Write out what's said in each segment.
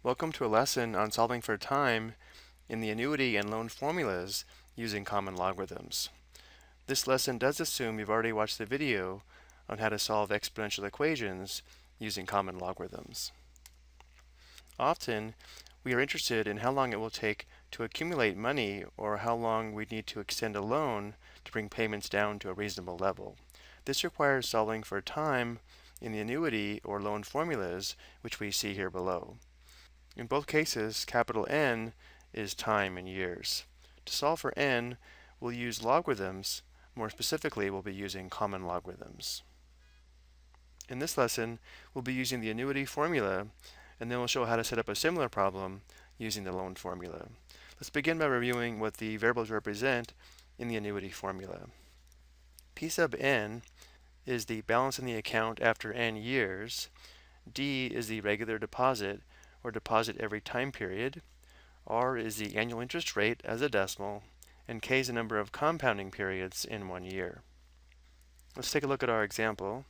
Welcome to a lesson on solving for time in the annuity and loan formulas using common logarithms. This lesson does assume you've already watched the video on how to solve exponential equations using common logarithms. Often, we are interested in how long it will take to accumulate money or how long we need to extend a loan to bring payments down to a reasonable level. This requires solving for time in the annuity or loan formulas, which we see here below. In both cases, capital N is time in years. To solve for n, we'll use logarithms. More specifically, we'll be using common logarithms. In this lesson, we'll be using the annuity formula, and then we'll show how to set up a similar problem using the loan formula. Let's begin by reviewing what the variables represent in the annuity formula. P sub n is the balance in the account after n years. D is the regular deposit, or deposit every time period. R is the annual interest rate as a decimal, and K is the number of compounding periods in 1 year. Let's take a look at our example.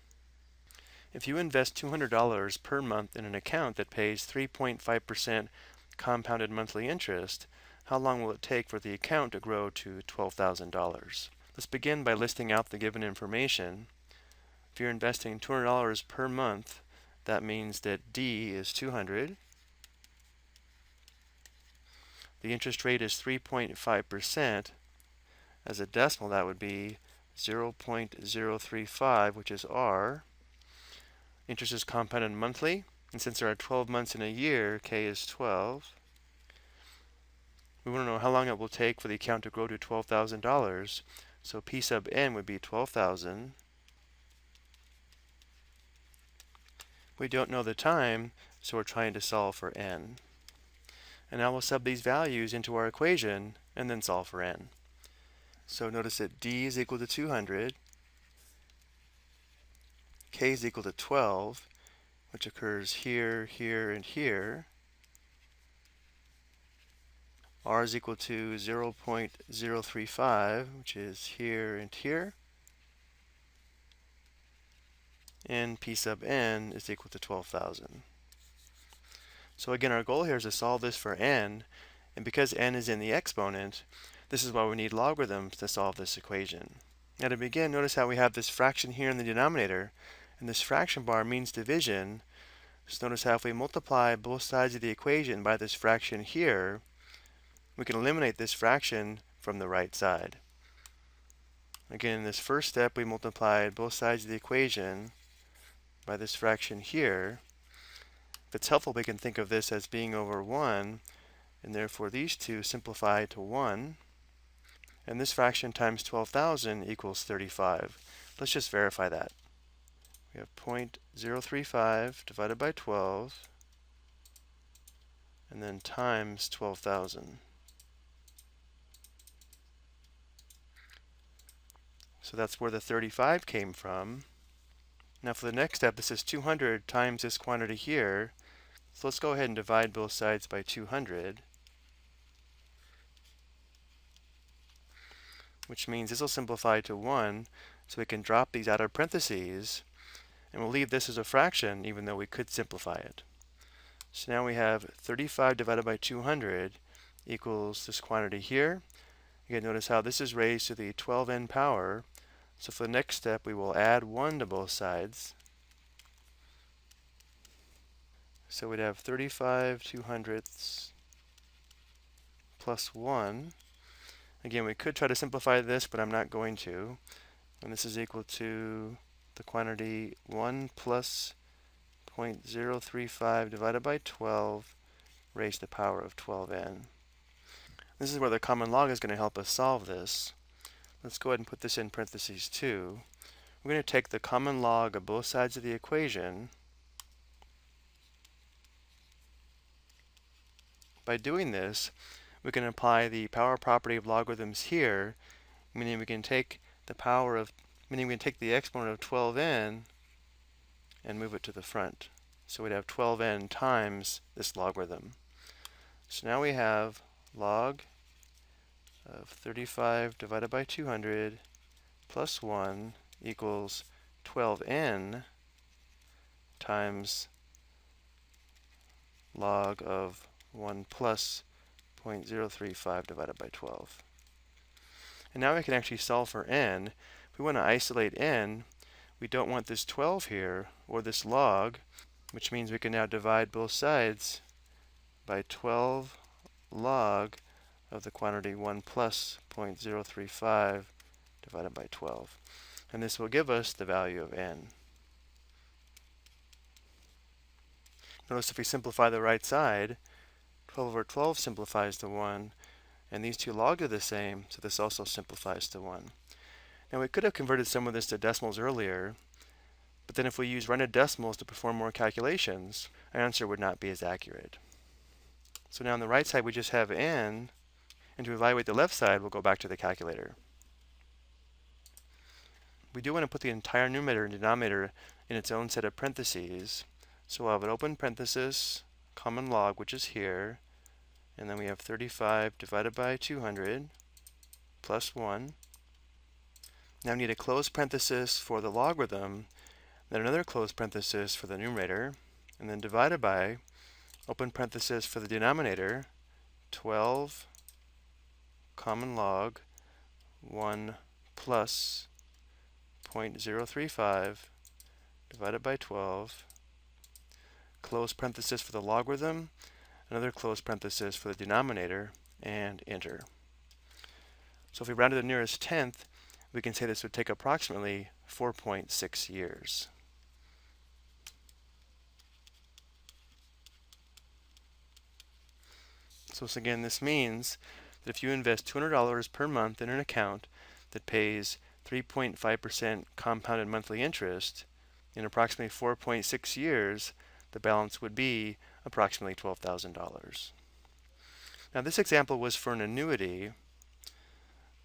If you invest $200 per month in an account that pays 3.5% compounded monthly interest, how long will it take for the account to grow to $12,000? Let's begin by listing out the given information. If you're investing $200 per month, that means that D is 200. The interest rate is 3.5%. As a decimal, that would be 0.035, which is R. Interest is compounded monthly, and since there are 12 months in a year, K is 12. We want to know how long it will take for the account to grow to $12,000, so P sub n would be 12,000. We don't know the time, so we're trying to solve for n. And now we'll sub these values into our equation and then solve for n. So notice that D is equal to 200, K is equal to 12, which occurs here, here, and here. R is equal to 0.035, which is here and here. And P sub n is equal to 12,000. So again, our goal here is to solve this for n, and because n is in the exponent, this is why we need logarithms to solve this equation. Now to begin, notice how we have this fraction here in the denominator, and this fraction bar means division. So notice how if we multiply both sides of the equation by this fraction here, we can eliminate this fraction from the right side. Again, in this first step, we multiplied both sides of the equation by this fraction here. If it's helpful, we can think of this as being over 1, and therefore these two simplify to 1. And this fraction times 12,000 equals 35. Let's just verify that. We have 0.035 divided by 12, and then times 12,000. So that's where the 35 came from. Now for the next step, this is 200 times this quantity here. So let's go ahead and divide both sides by 200, which means this will simplify to 1, so we can drop these out of parentheses, and we'll leave this as a fraction even though we could simplify it. So now we have 35 divided by 200 equals this quantity here. Again, notice how this is raised to the 12n power. So for the next step, we will add 1 to both sides. So we'd have 35 200ths plus 1. Again, we could try to simplify this, but I'm not going to. And this is equal to the quantity 1 plus 0.035 divided by 12 raised to the power of 12n. This is where the common log is going to help us solve this. Let's go ahead and put this in parentheses too. We're going to take the common log of both sides of the equation. By doing this, we can apply the power property of logarithms here, meaning we can take the exponent of 12n and move it to the front. So we'd have 12n times this logarithm. So now we have log of 35 divided by 200 plus 1 equals 12n times log of 1 plus 0.035 divided by 12. And now we can actually solve for n. If we want to isolate n, we don't want this 12 here, or this log, which means we can now divide both sides by 12 log of the quantity 1 plus 0.035 divided by 12. And this will give us the value of n. Notice if we simplify the right side, 12 over 12 simplifies to 1, and these two logs are the same, so this also simplifies to 1. Now we could have converted some of this to decimals earlier, but then if we use rounded decimals to perform more calculations, our answer would not be as accurate. So now on the right side we just have n, and to evaluate the left side we'll go back to the calculator. We do want to put the entire numerator and denominator in its own set of parentheses, so we'll have an open parenthesis, common log, which is here, and then we have 35 divided by 200 plus 1. Now we need a closed parenthesis for the logarithm, then another closed parenthesis for the numerator, and then divided by, open parenthesis for the denominator, 12 common log 1 plus 0.035 divided by 12, close parenthesis for the logarithm, another close parenthesis for the denominator, and enter. So if we round to the nearest tenth, we can say this would take approximately 4.6 years. So again, this means that if you invest $200 per month in an account that pays 3.5% compounded monthly interest, in approximately 4.6 years, the balance would be approximately $12,000. Now this example was for an annuity,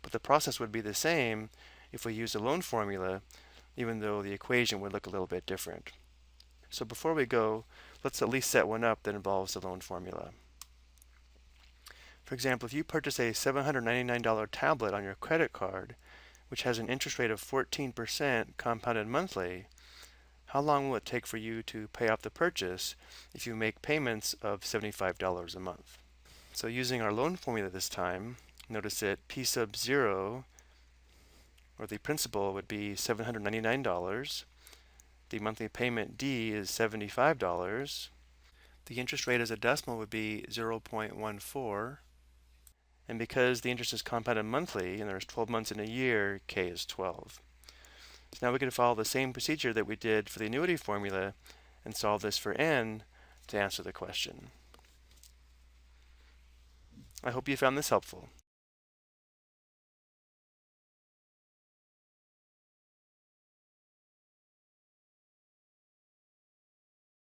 but the process would be the same if we used a loan formula, even though the equation would look a little bit different. So before we go, let's at least set one up that involves the loan formula. For example, if you purchase a $799 tablet on your credit card, which has an interest rate of 14% compounded monthly, how long will it take for you to pay off the purchase if you make payments of $75 a month? So using our loan formula this time, notice that P sub 0, or the principal, would be $799. The monthly payment D is $75. The interest rate as a decimal would be 0.14. And because the interest is compounded monthly and there's 12 months in a year, K is 12. So now we can follow the same procedure that we did for the annuity formula and solve this for n to answer the question. I hope you found this helpful.